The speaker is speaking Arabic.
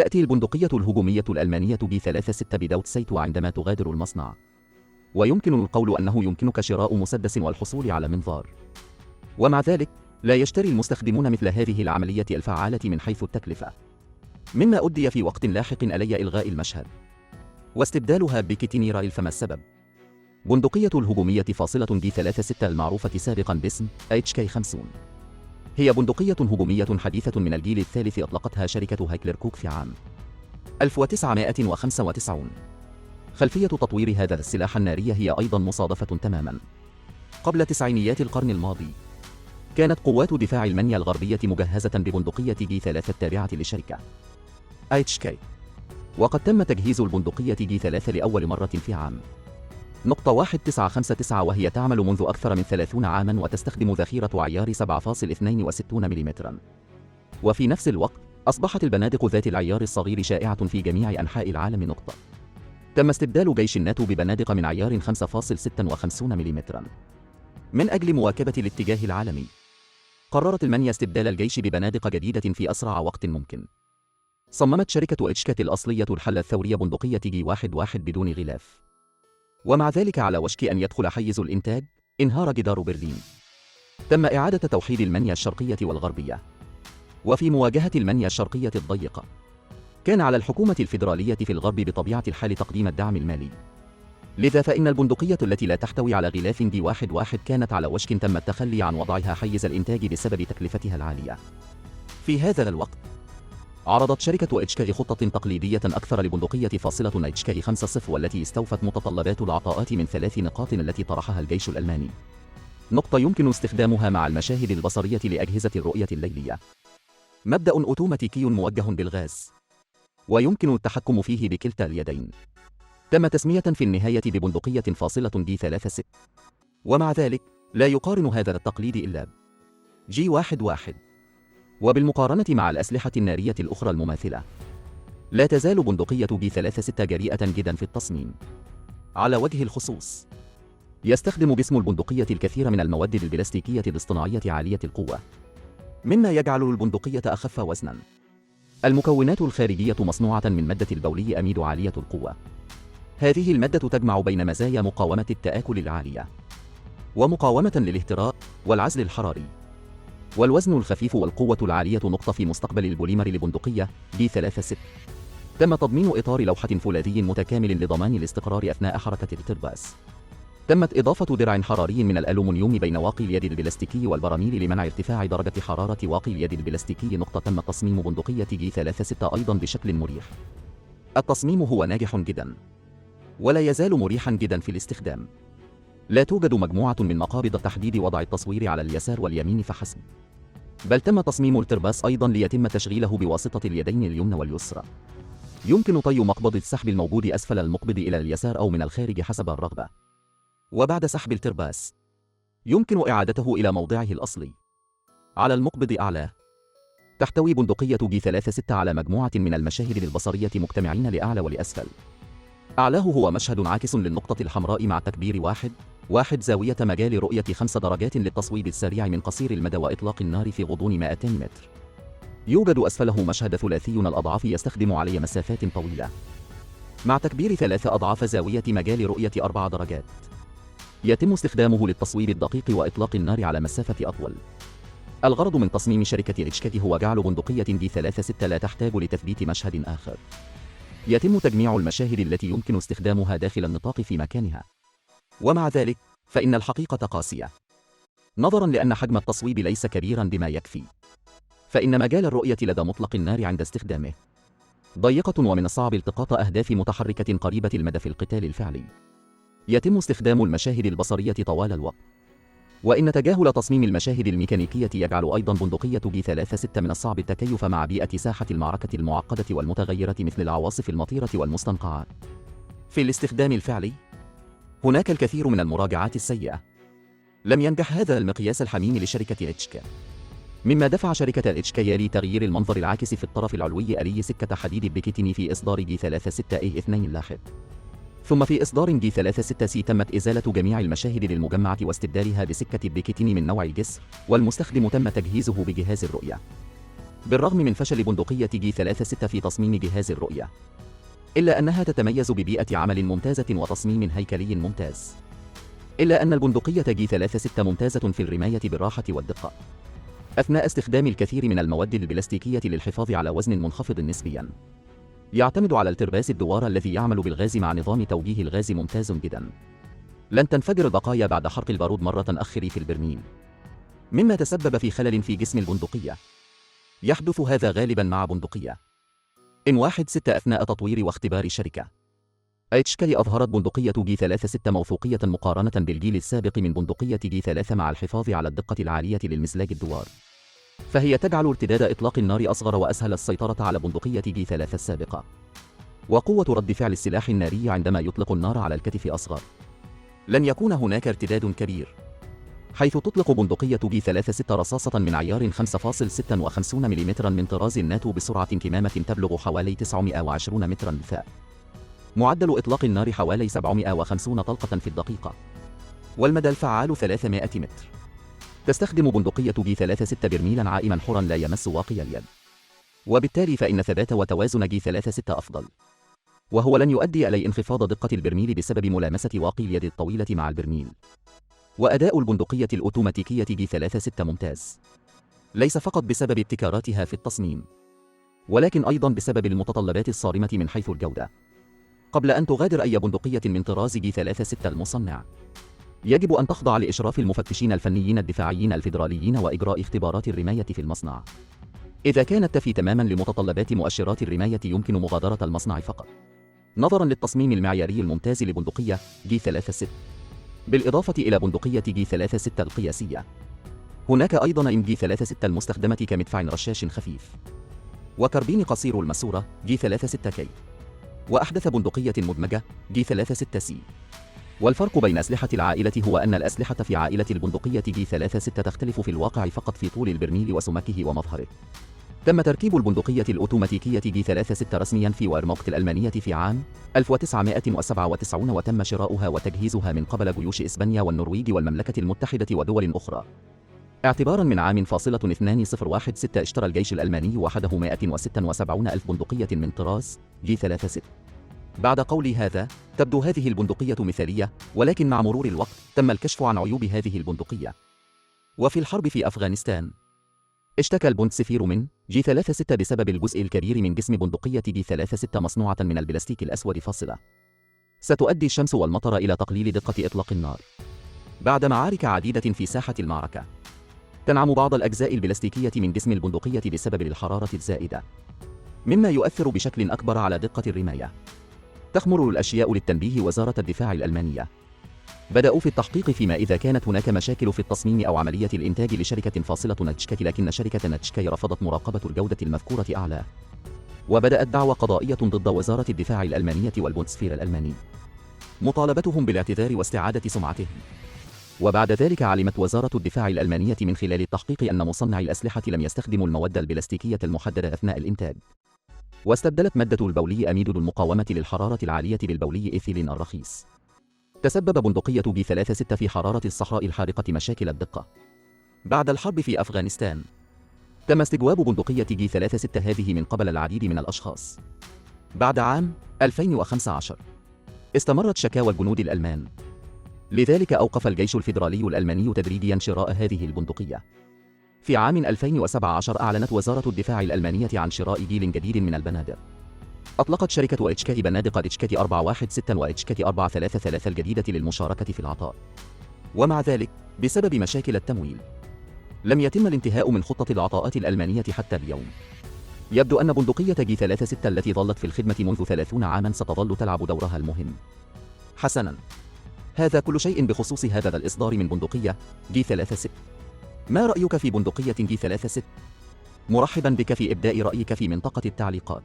تأتي البندقية الهجومية الألمانية B36 بدوتسيت عندما تغادر المصنع، ويمكن القول أنه يمكنك شراء مسدس والحصول على منظار، ومع ذلك لا يشتري المستخدمون مثل هذه العملية الفعالة من حيث التكلفة، مما أدي في وقت لاحق إلي إلغاء المشهد واستبدالها بكتيني رايل. فما السبب؟ بندقية الهجومية فاصلة B36 المعروفة سابقا باسم HK50 هي بندقية هجومية حديثة من الجيل الثالث أطلقتها شركة هايكلر كوك في عام 1995. خلفية تطوير هذا السلاح الناري هي أيضا مصادفة تماما. قبل تسعينيات القرن الماضي كانت قوات دفاع المانيا الغربية مجهزة ببندقية G3 التابعة لشركة HK، وقد تم تجهيز البندقية G3 لأول مرة في عام 1959، وهي تعمل منذ أكثر من 30 عاما وتستخدم ذخيرة عيار 7.62 ملم. وفي نفس الوقت أصبحت البنادق ذات العيار الصغير شائعة في جميع أنحاء العالم. تم استبدال جيش الناتو ببنادق من عيار 5.56 ملم. من أجل مواكبة الاتجاه العالمي قررت ألمانيا استبدال الجيش ببنادق جديدة في أسرع وقت ممكن. صممت شركة HK الأصلية الحل الثوري بندقية G11 بدون غلاف، ومع ذلك على وشك أن يدخل حيز الإنتاج انهار جدار برلين. تم إعادة توحيد ألمانيا الشرقية والغربية، وفي مواجهة ألمانيا الشرقية الضيقة كان على الحكومة الفيدرالية في الغرب بطبيعة الحال تقديم الدعم المالي. لذا فإن البندقية التي لا تحتوي على غلاف G11 كانت على وشك تم التخلي عن وضعها حيز الإنتاج بسبب تكلفتها العالية. في هذا الوقت عرضت شركة HK خطة تقليدية أكثر لبندقية فاصلة HK50 والتي استوفت متطلبات العطاءات من 3 نقاط التي طرحها الجيش الألماني. نقطة يمكن استخدامها مع المشاهد البصرية لأجهزة الرؤية الليلية. مبدأ أوتوماتيكي موجه بالغاز ويمكن التحكم فيه بكلتا اليدين. تم تسمية في النهاية ببندقية فاصلة D36، ومع ذلك لا يقارن هذا التقليد إلا G11. وبالمقارنة مع الأسلحة النارية الأخرى المماثلة لا تزال بندقية B36 جريئة جدا في التصميم. على وجه الخصوص يستخدم جسم البندقية الكثير من المواد البلاستيكية الاصطناعية عالية القوة، مما يجعل البندقية أخف وزنا. المكونات الخارجية مصنوعة من مادة البولي أميد عالية القوة. هذه المادة تجمع بين مزايا مقاومة التآكل العالية ومقاومة للاهتراء والعزل الحراري، والوزن الخفيف والقوة العالية. نقطة في مستقبل البوليمر لبندقية B36 تم تضمين إطار لوحة فولاذي متكامل لضمان الاستقرار أثناء حركة الترباس. تمت إضافة درع حراري من الألومنيوم بين واقي اليد البلاستيكي والبراميل لمنع ارتفاع درجة حرارة واقي اليد البلاستيكي. تم تصميم بندقية G36 أيضا بشكل مريح. التصميم هو ناجح جدا ولا يزال مريحا جدا في الاستخدام. لا توجد مجموعة من مقابض تحديد وضع التصوير على اليسار واليمين فحسب، بل تم تصميم الترباس أيضا ليتم تشغيله بواسطة اليدين اليمنى واليسرى. يمكن طي مقبض السحب الموجود أسفل المقبض إلى اليسار أو من الخارج حسب الرغبة. وبعد سحب الترباس يمكن إعادته إلى موضعه الأصلي على المقبض أعلاه. تحتوي بندقية G36 على مجموعة من المشاهد البصرية مجتمعين لأعلى ولأسفل. أعلاه هو مشهد عاكس للنقطة الحمراء مع تكبير 1 زاوية مجال رؤية 5 درجات للتصويب السريع من قصير المدى وإطلاق النار في غضون 200 متر. يوجد أسفله مشهد ثلاثي الأضعاف يستخدم علي مسافات طويلة مع تكبير 3 أضعاف زاوية مجال رؤية 4 درجات. يتم استخدامه للتصويب الدقيق وإطلاق النار على مسافة أطول. الغرض من تصميم شركة HK هو جعل بندقية D36 لا تحتاج لتثبيت مشهد آخر. يتم تجميع المشاهد التي يمكن استخدامها داخل النطاق في مكانها. ومع ذلك فإن الحقيقة قاسية، نظرا لأن حجم التصويب ليس كبيرا بما يكفي، فإن مجال الرؤية لدى مطلق النار عند استخدامه ضيقة، ومن الصعب التقاط أهداف متحركة قريبة المدى في القتال الفعلي. يتم استخدام المشاهد البصرية طوال الوقت، وإن تجاهل تصميم المشاهد الميكانيكية يجعل أيضا بندقية G36 من الصعب التكيف مع بيئة ساحة المعركة المعقدة والمتغيرة مثل العواصف المطيرة والمستنقعات. في الاستخدام الفعلي هناك الكثير من المراجعات السيئة. لم ينجح هذا المقياس الحميم لشركة HK، مما دفع شركة HK لتغيير المنظر العاكس في الطرف العلوي آلي سكة حديد بكتين في إصدار G36A2 لاحق. ثم في إصدار G36C تمت إزالة جميع المشاهد للمجمعة واستبدالها بسكة بكتين من نوع الجسر، والمستخدم تم تجهيزه بجهاز الرؤية. بالرغم من فشل بندقية جي 36 في تصميم جهاز الرؤية، إلا أنها تتميز ببيئة عمل ممتازة وتصميم هيكلي ممتاز. إلا أن البندقية جي 36 ممتازة في الرماية بالراحة والدقة، أثناء استخدام الكثير من المواد البلاستيكية للحفاظ على وزن منخفض نسبياً. يعتمد على الترباس الدوار الذي يعمل بالغاز مع نظام توجيه الغاز ممتاز جداً. لن تنفجر البقايا بعد حرق البارود مرة أخرى في البرميل، مما تسبب في خلل في جسم البندقية. يحدث هذا غالباً مع بندقية N16 أثناء تطوير واختبار الشركة. HK أظهرت بندقية جي 36 موثوقية مقارنة بالجيل السابق من بندقية جي 3 مع الحفاظ على الدقة العالية للمزلاج الدوار، فهي تجعل ارتداد إطلاق النار أصغر وأسهل السيطرة على بندقية جي 3 السابقة. وقوة رد فعل السلاح الناري عندما يطلق النار على الكتف أصغر. لن يكون هناك ارتداد كبير، حيث تطلق بندقية جي 36 رصاصة من عيار 5.56 ملم من طراز الناتو بسرعة كمامة تبلغ حوالي 920 مترا بالثاء. معدل إطلاق النار حوالي 750 طلقة في الدقيقة، والمدى الفعال 300 متر. تستخدم بندقية جي 36 برميلا عائما حرا لا يمس واقي اليد، وبالتالي فإن ثبات وتوازن جي 36 أفضل، وهو لن يؤدي إلى انخفاض دقة البرميل بسبب ملامسة واقي اليد الطويلة مع البرميل. وأداء البندقية الأوتوماتيكية جي 36 ممتاز، ليس فقط بسبب ابتكاراتها في التصميم، ولكن أيضا بسبب المتطلبات الصارمة من حيث الجودة. قبل أن تغادر أي بندقية من طراز جي 36 المصنع، يجب أن تخضع لإشراف المفتشين الفنيين الدفاعيين الفيدراليين وإجراء اختبارات الرماية في المصنع. إذا كانت تفي تماما لمتطلبات مؤشرات الرماية يمكن مغادرة المصنع فقط، نظرا للتصميم المعياري الممتاز لبندقية جي 36، بالإضافة إلى بندقية جي 36 القياسية. هناك أيضا جي 36 المستخدمة كمدفع رشاش خفيف وكربين قصير الماسورة جي 36K، وأحدث بندقية مدمجة جي 36C. والفرق بين أسلحة العائلة هو أن الأسلحة في عائلة البندقية جي 36 تختلف في الواقع فقط في طول البرميل وسمكه ومظهره. تم تركيب البندقية الأوتوماتيكية جي 36 رسميا في ويرماخت الألمانية في عام 1997، وتم شراؤها وتجهيزها من قبل جيوش إسبانيا والنرويج والمملكة المتحدة ودول أخرى. اعتبارا من عام 2016 اشترى الجيش الألماني وحده 176 ألف بندقية من طراز جي 36. بعد قولي هذا، تبدو هذه البندقية مثالية، ولكن مع مرور الوقت تم الكشف عن عيوب هذه البندقية. وفي الحرب في أفغانستان، اشتكى البوندسفير من جي 36 بسبب الجزء الكبير من جسم بندقية جي 36 مصنوعة من البلاستيك الأسود فاصلة. ستؤدي الشمس والمطر إلى تقليل دقة إطلاق النار. بعد معارك عديدة في ساحة المعركة، تنعم بعض الأجزاء البلاستيكية من جسم البندقية بسبب الحرارة الزائدة، مما يؤثر بشكل أكبر على دقة الرماية. تخمر الأشياء للتنبيه وزارة الدفاع الألمانية. بدأوا في التحقيق فيما إذا كانت هناك مشاكل في التصميم أو عملية الإنتاج لشركة فاصلة نتشكي، لكن شركة نتشكي رفضت مراقبة الجودة المذكورة أعلى، وبدأت دعوى قضائية ضد وزارة الدفاع الألمانية والبوندسفير الألماني، مطالبتهم بالاعتذار واستعادة سمعتهم. وبعد ذلك علمت وزارة الدفاع الألمانية من خلال التحقيق أن مصنعي الأسلحة لم يستخدموا المواد البلاستيكية المحددة أثناء الإنتاج، واستبدلت مادة البولي أميد المقاومة للحرارة العالية بالبولي إيثيلين الرخيص. تسبب بندقية جي 36 في حرارة الصحراء الحارقة مشاكل الدقة. بعد الحرب في أفغانستان، تم استجواب بندقية جي 36 هذه من قبل العديد من الأشخاص. بعد عام 2015 استمرت شكاوى الجنود الألمان، لذلك أوقف الجيش الفيدرالي الألماني تدريجيا شراء هذه البندقية. في عام 2017 أعلنت وزارة الدفاع الألمانية عن شراء جيل جديد من البنادق. أطلقت شركة HK بنادق HK 416 و HK 433 الجديدة للمشاركة في العطاء. ومع ذلك، بسبب مشاكل التمويل، لم يتم الانتهاء من خطة العطاءات الألمانية حتى اليوم. يبدو أن بندقية جي 36 التي ظلت في الخدمة منذ 30 عاما ستظل تلعب دورها المهم. حسناً، هذا كل شيء بخصوص هذا الإصدار من بندقية جي 36. ما رأيك في بندقية جي 36؟ مرحباً بك في إبداء رأيك في منطقة التعليقات.